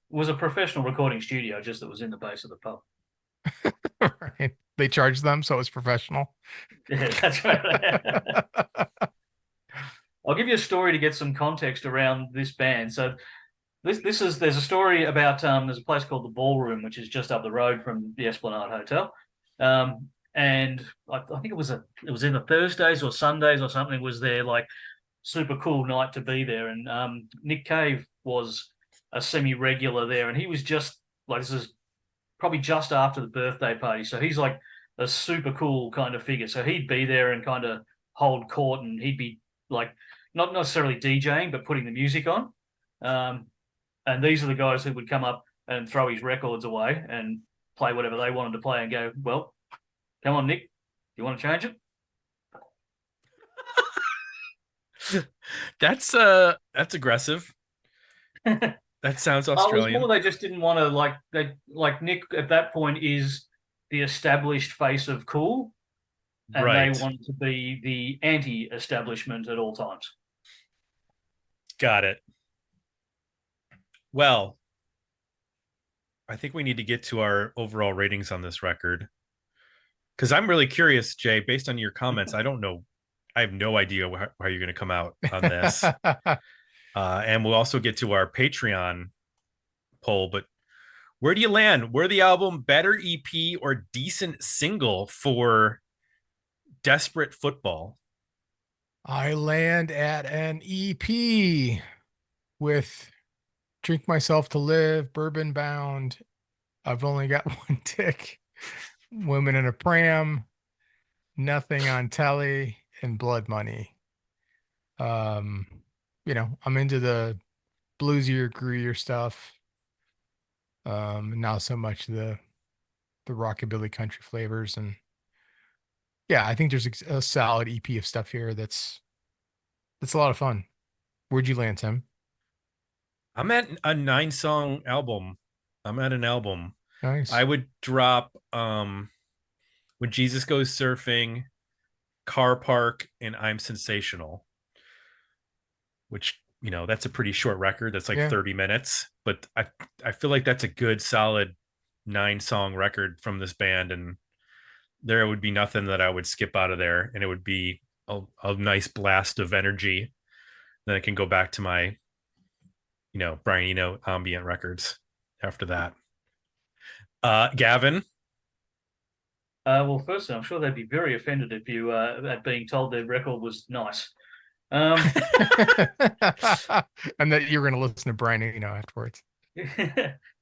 was a professional recording studio, just that was in the base of the pub. Right. They charged them, so it's professional. Yeah, that's right. I'll give you a story to get some context around this band. So there's a story about there's a place called the Ballroom, which is just up the road from the Esplanade Hotel. And I think it was either Thursdays or Sundays or something was their like super cool night to be there. And Nick Cave was a semi-regular there, and he was just like, this is probably just after the birthday party. So he's like a super cool kind of figure. So he'd be there and kind of hold court, and he'd be like not necessarily DJing, but putting the music on. And these are the guys who would come up and throw his records away and play whatever they wanted to play and go, well, come on, Nick, you want to change it? That's aggressive. That sounds Australian. It was more they just didn't want to like Nick at that point is the established face of cool, and right. They wanted to be the anti-establishment at all times. Got it. Well, I think we need to get to our overall ratings on this record, because I'm really curious, Jay, based on your comments. I don't know. I have no idea how you're going to come out on this. And we'll also get to our Patreon poll, but where do you land? Where the album better EP or decent single for Desperate Football? I land at an EP with Drink Myself to Live, Bourbon Bound, I've Only Got One Dick, Women in a Pram, Nothing on Telly, and Blood Money. I'm into the bluesier, grittier stuff. Not so much the rockabilly country flavors. And yeah, I think there's a solid EP of stuff here that's a lot of fun. Where'd you land, Tim? I'm at a 9-song album. I'm at an album. Nice. I would drop When Jesus Goes Surfing, Carpark, and I'm Sensational, which, that's a pretty short record. That's like 30 minutes, but I feel like that's a good solid 9-song record from this band. And there would be nothing that I would skip out of there. And it would be a nice blast of energy. Then I can go back to my, Brian Eno ambient records after that. Gavin? Well, firstly, I'm sure they'd be very offended if you at being told their record was nice. And that you're going to listen to Brian Eno afterwards.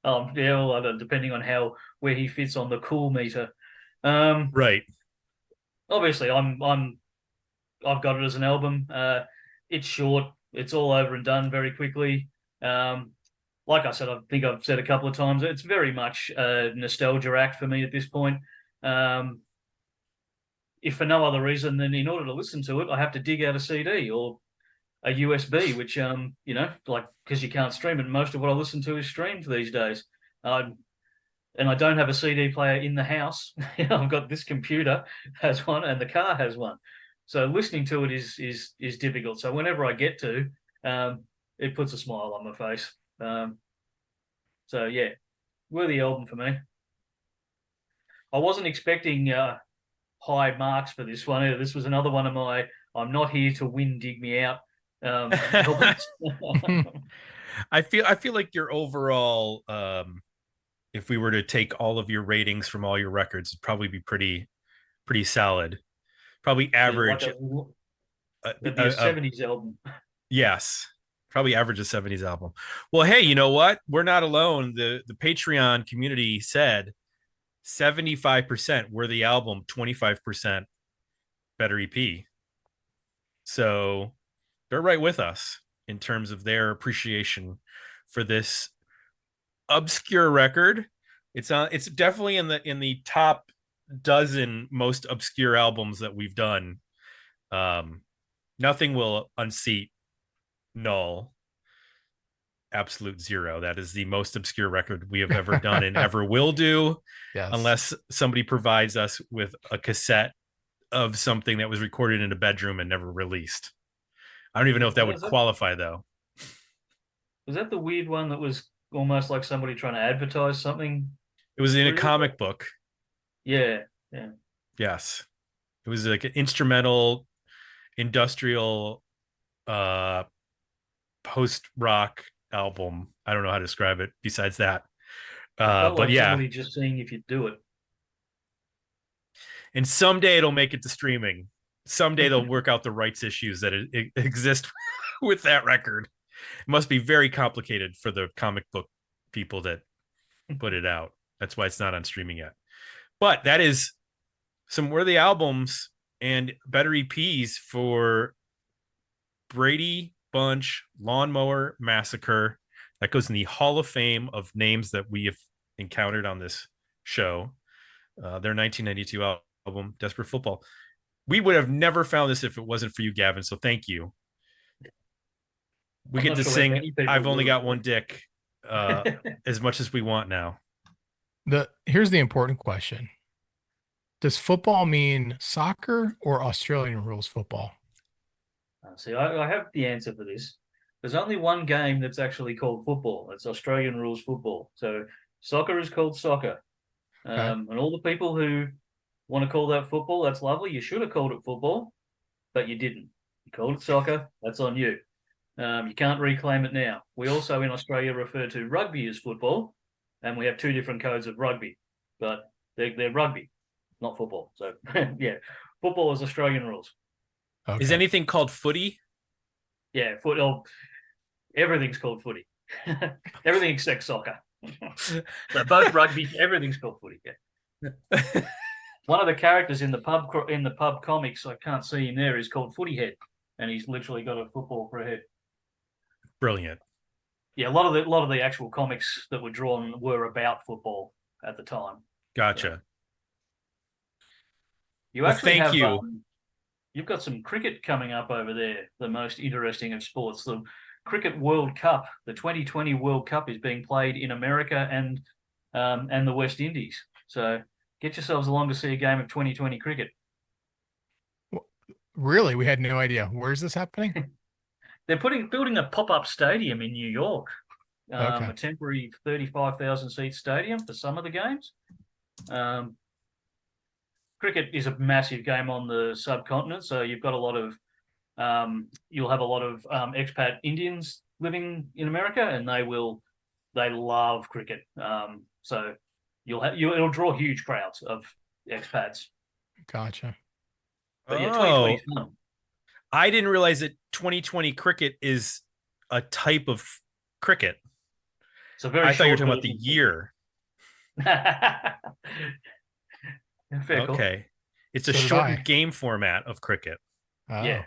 Well, depending on where he fits on the cool meter. Right. Obviously, I've got it as an album. It's short. It's all over and done very quickly. Like I said, I think I've said a couple of times, it's very much a nostalgia act for me at this point. If for no other reason than in order to listen to it, I have to dig out a CD or a USB, which, because you can't stream it. Most of what I listen to is streamed these days. And I don't have a CD player in the house. I've got this computer has one and the car has one. So listening to it is difficult. So whenever I get to, it puts a smile on my face. So yeah, worthy album for me. I wasn't expecting high marks for this one either. This was another one of my I'm not here to win, dig me out. Albums. I feel like your overall, if we were to take all of your ratings from all your records, it'd probably be pretty solid. Probably average. That'd be a 70s album. Yes, probably average a 70s album. Well, hey, you know what? We're not alone. The Patreon community said 75% were the album, 25% better EP. So they're right with us in terms of their appreciation for this obscure record. It's definitely in the top dozen most obscure albums that we've done. Nothing will unseat Null. Absolute Zero. That is the most obscure record we have ever done and ever will do. Yes. Unless somebody provides us with a cassette of something that was recorded in a bedroom and never released. I don't even know if that would qualify, though. Was that the weird one that was almost like somebody trying to advertise something? It was in a comic book. Yeah. Yes. It was like an instrumental, industrial, post-rock album. I don't know how to describe it besides that. But like yeah. somebody just seeing if you do it. And someday it'll make it to streaming. Someday they'll work out the rights issues that exist with that record. It must be very complicated for the comic book people that put it out. That's why it's not on streaming yet. But that is some worthy albums and better EPs for Brady Bunch Lawnmower Massacre. That goes in the Hall of Fame of names that we have encountered on this show. Their 1992 album, Desperate Football. We would have never found this if it wasn't for you, Gavin. So thank you. We get to sing I've Only Got One Dick as much as we want now. Here's the important question. Does football mean soccer or Australian rules football? See, I have the answer for this. There's only one game that's actually called football. It's Australian rules football. So soccer is called soccer. Okay. And all the people who want to call that football, that's lovely. You should have called it football, but you didn't. You called it soccer. That's on you. You can't reclaim it now. We also in Australia refer to rugby as football, and we have two different codes of rugby, but they're rugby, not football. So yeah, football is Australian rules. Okay. Is anything called footy? Yeah, everything's called footy. Everything except soccer. So both rugby, everything's called footy. Yeah. One of the characters in the pub comics, I can't see him there, is called Footy Head, and he's literally got a football for a head. Brilliant. Yeah, a lot of the actual comics that were drawn were about football at the time. Gotcha. You actually have you've got some cricket coming up over there. The most interesting of sports, the Cricket World Cup, the 2020 World Cup, is being played in America and the West Indies. So get yourselves along to see a game of 2020 cricket. Really? We had no idea. Where's this happening? They're building a pop-up stadium in New York, okay. A temporary 35,000 seat stadium for some of the games. Cricket is a massive game on the subcontinent, so you've got a lot of you'll have a lot of expat Indians living in America, and they love cricket. So it'll draw huge crowds of expats. Gotcha. But yeah, 2020 is fun. I didn't realize that 2020 cricket is a type of cricket. It's a very I thought you were talking about the year. Fair okay. Call. It's a shortened game format of cricket. Oh. Yeah.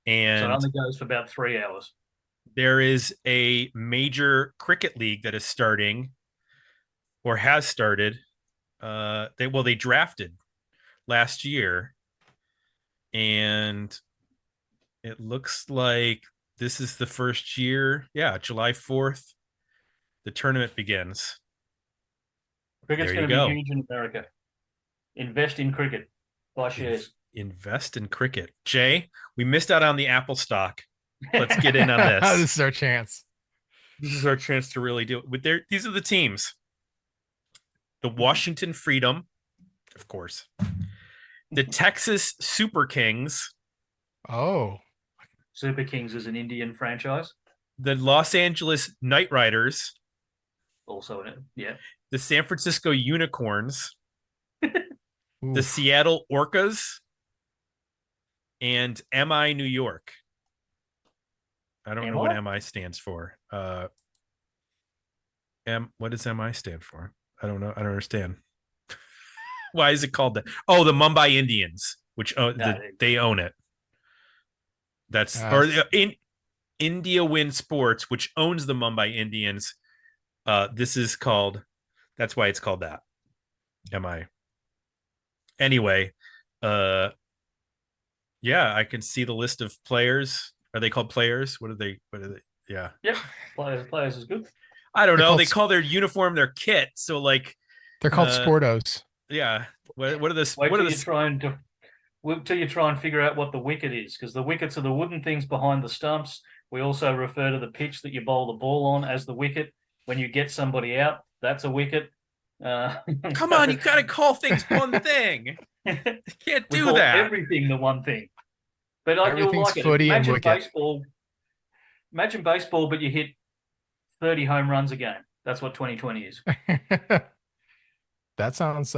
And so it only goes for about 3 hours. There is a major cricket league that is starting or has started. They drafted last year, and it looks like this is the first year. Yeah, July 4th, the tournament begins. Cricket's going to be huge in America. Invest in cricket. Buy shares. Invest in cricket. Jay, we missed out on the Apple stock. Let's get in on this. This is our chance. This is our chance to really do it. These are the teams. The Washington Freedom, of course. The Texas Super Kings, Oh, Super Kings is an Indian franchise. The Los Angeles Knight Riders, Also in it. Yeah. the San Francisco Unicorns, the oof. Seattle Orcas, and MI New York. I don't know what MI stands for. What does MI stand for? I don't know. I don't understand. Why is it called that? Oh, the Mumbai Indians, which they own it. That's in India Wind Sports, which owns the Mumbai Indians. This is called. That's why it's called that. MI. Anyway, yeah, I can see the list of players. Are they called players? What are they? Yeah. Yep. Players is good. I don't know. They call their uniform their kit. So like they're called Sportos. Yeah. What are the Wait till you try and figure out what the wicket is, because the wickets are the wooden things behind the stumps. We also refer to the pitch that you bowl the ball on as the wicket. When you get somebody out, that's a wicket. Come on, you got to call things one thing. You can't do that. Everything the one thing. But you'll like it. Footy Imagine and wicket. baseball. Imagine baseball, but you hit 30 home runs a game. That's what 2020 is. That sounds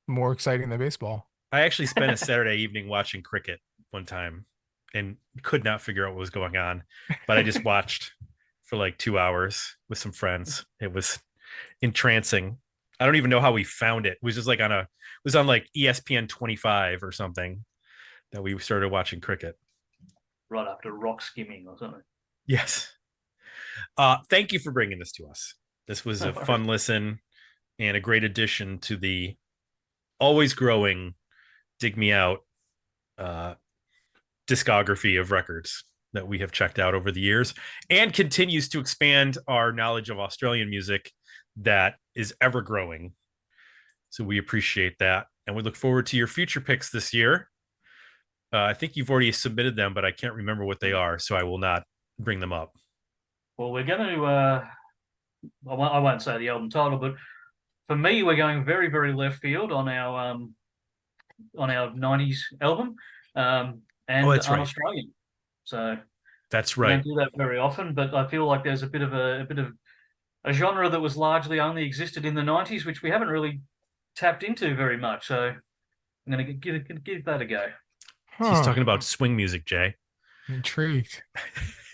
more exciting than baseball. I actually spent a Saturday evening watching cricket one time and could not figure out what was going on, but I just watched for like 2 hours with some friends. It was entrancing. I don't even know how we found it. It was just like it was on like ESPN 25 or something that we started watching cricket. Right after rock skimming or something. Yes. Thank you for bringing this to us. This was a fun listen and a great addition to the always growing Dig Me Out discography of records that we have checked out over the years, and continues to expand our knowledge of Australian music that is ever growing. So we appreciate that. And we look forward to your future picks this year. I think you've already submitted them, but I can't remember what they are, so I will not bring them up. Well, we're going to, I won't say the album title, but for me, we're going very, very left field on our 90s album. And that's right. Australian. So that's right. I don't do that very often, but I feel like there's a bit of a genre that was largely only existed in the 90s, which we haven't really tapped into very much. So I'm going to give that a go. He's talking about swing music, Jay. I'm intrigued.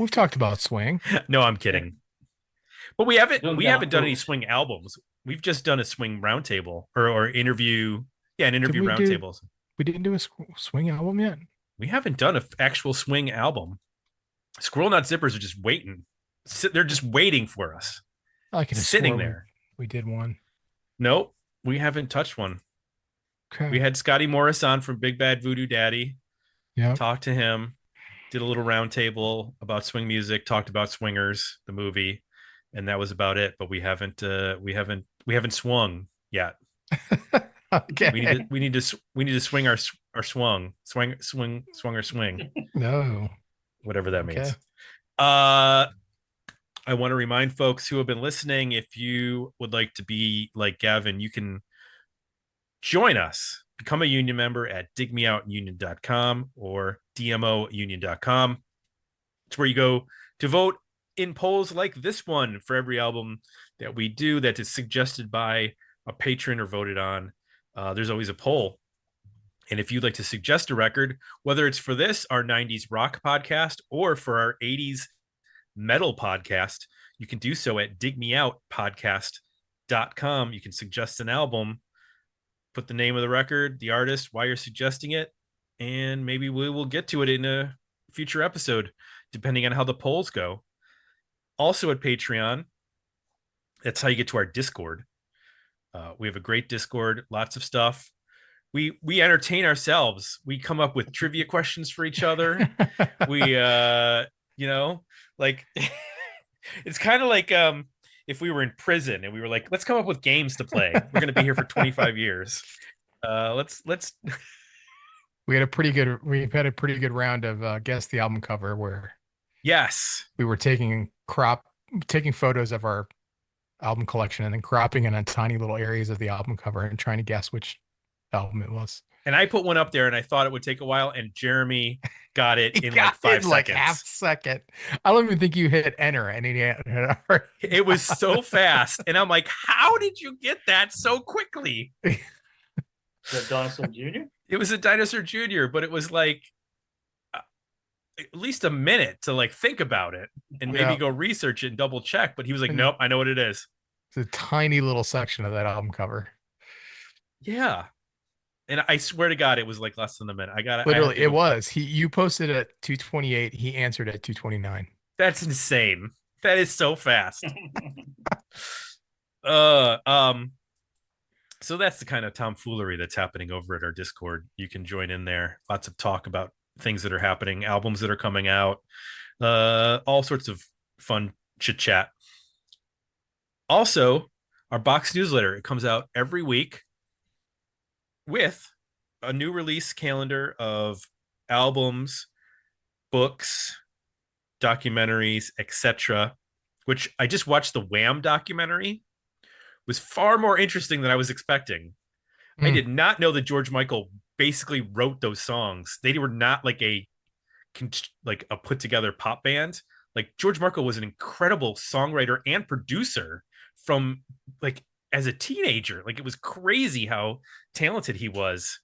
We've talked about swing. No, I'm kidding. But we haven't done any swing albums. We've just done a swing roundtable or interview. Yeah, an interview roundtable. We didn't do a swing album yet. We haven't done an actual swing album. Squirrel Nut Zippers are just waiting. They're just waiting for us. I can sitting there. We did one. Nope, we haven't touched one. Okay. We had Scotty Morris on from Big Bad Voodoo Daddy. Yeah. Talked to him. Did a little roundtable about swing music. Talked about Swingers, the movie, and that was about it. But we haven't swung yet. Okay. We need to swing our swung. Swing or swing. No. Whatever that means. I want to remind folks who have been listening, if you would like to be like Gavin, you can join us. Become a union member at digmeoutunion.com or dmounion.com. It's where you go to vote in polls like this one for every album that we do that is suggested by a patron or voted on. There's always a poll. And if you'd like to suggest a record, whether it's for this, our 90s rock podcast, or for our 80s metal podcast, you can do so at digmeoutpodcast.com. You can suggest an album, put the name of the record, the artist, why you're suggesting it, and maybe we will get to it in a future episode, depending on how the polls go. Also at Patreon, that's how you get to our Discord. We have a great Discord, lots of stuff. We entertain ourselves. We come up with trivia questions for each other. We like it's kind of like if we were in prison and we were like, let's come up with games to play. We're going to be here for 25 years. Let's we've had a pretty good round of guess the album cover where yes, we were taking photos of our album collection and then cropping in on tiny little areas of the album cover and trying to guess which album it was. And I put one up there and I thought it would take a while, and Jeremy got it He in got like 5 it in like seconds. half second. I don't even think you hit enter, and he had already It was so fast. And I'm like, how did you get that so quickly? Is that Dinosaur Jr.? It was a Dinosaur Jr., but it was like at least a minute to like think about it and maybe go research it and double check. But he was like, nope, I know what it is. It's a tiny little section of that album cover. Yeah. And I swear to God, it was like less than a minute. Literally, it was. You posted at 2:28. He answered at 2:29. That's insane. That is so fast. So that's the kind of tomfoolery that's happening over at our Discord. You can join in there. Lots of talk about things that are happening, albums that are coming out, all sorts of fun chit chat. Also, our box newsletter, it comes out every week with a new release calendar of albums, books, documentaries, etc. Which I just watched the Wham documentary. Was far more interesting than I was expecting. I did not know that George Michael basically wrote those songs. They were not like a put together pop band. Like George Michael was an incredible songwriter and producer from like as a teenager. Like it was crazy how talented he was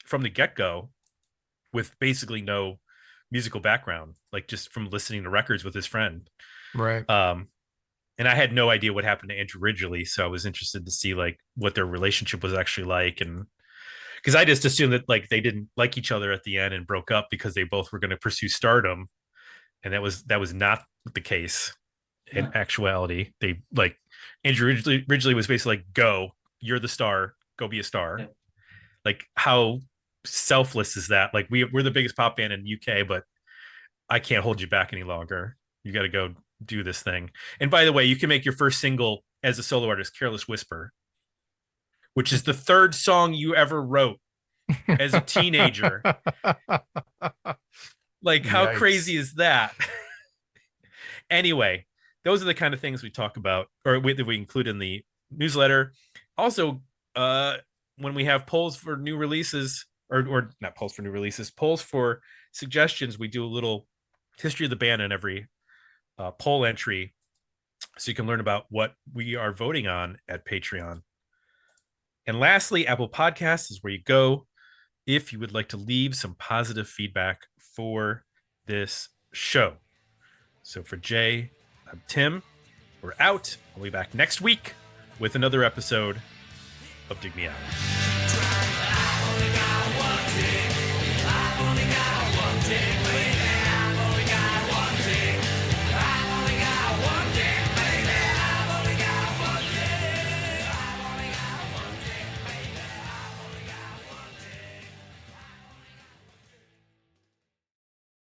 from the get-go with basically no musical background, like just from listening to records with his friend. Right. And I had no idea what happened to Andrew Ridgeley, so I was interested to see like what their relationship was actually like, and because I just assumed that like they didn't like each other at the end and broke up because they both were going to pursue stardom, and that was not the case in actuality. They like Andrew Ridgeley was basically like, "Go, you're the star, go be a star." Yeah. Like how selfless is that? Like we're the biggest pop band in the UK, but I can't hold you back any longer. You got to go do this thing. And by the way, you can make your first single as a solo artist, Careless Whisper, which is the third song you ever wrote as a teenager. Like, how crazy is that? Anyway, those are the kind of things we talk about, or that we include in the newsletter. Also, when we have polls for new releases, or not polls for new releases, polls for suggestions, we do a little history of the band in every poll entry, so you can learn about what we are voting on at Patreon. And lastly, Apple Podcasts is where you go if you would like to leave some positive feedback for this show. So for Jay, I'm Tim. We're out. We'll be back next week with another episode of Dig Me Out.